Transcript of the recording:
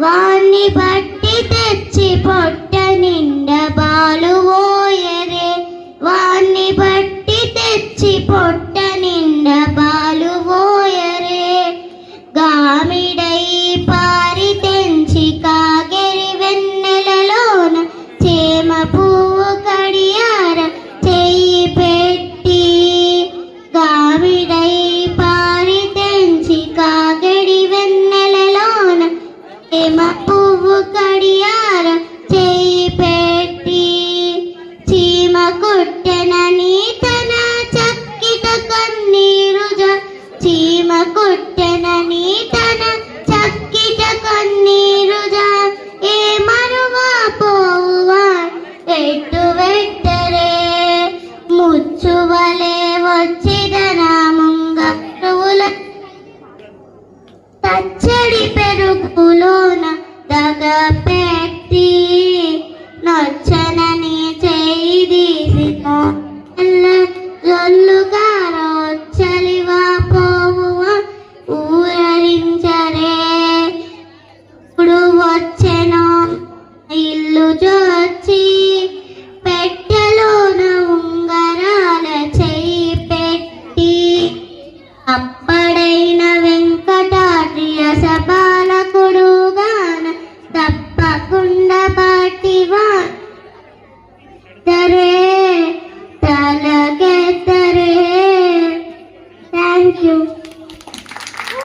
వాణ్ణి బట్టి తెచ్చి పొట్ట నిండా బాలు ఓయరే. వాణ్ణి బట్టి తెచ్చి పొట్ట నిండా బాలు ఓయరే. గామిడై పారి తెంచి కాగెరి వెన్నెలలోన చేమ పువ్వు కడియార చెయ్యి పెట్టి. గామిడై పారి తెంచి కాగెడి వెన్నెలలోన చేమ పువ్వు కడియార చెయ్యి పెట్టి. చీమ కుట్టెనని తన చక్కిట కన్నీరుజ. చీమ కుట్టెనని తన చక్కిట కన్నీరుజ. ఏ మరువా పోవా ఎట్టు వెట్టరే. ముచ్చువలే వచ్చిదన ముంగరువుల తచ్చడి పెరుగులోన దగ పెట్టి.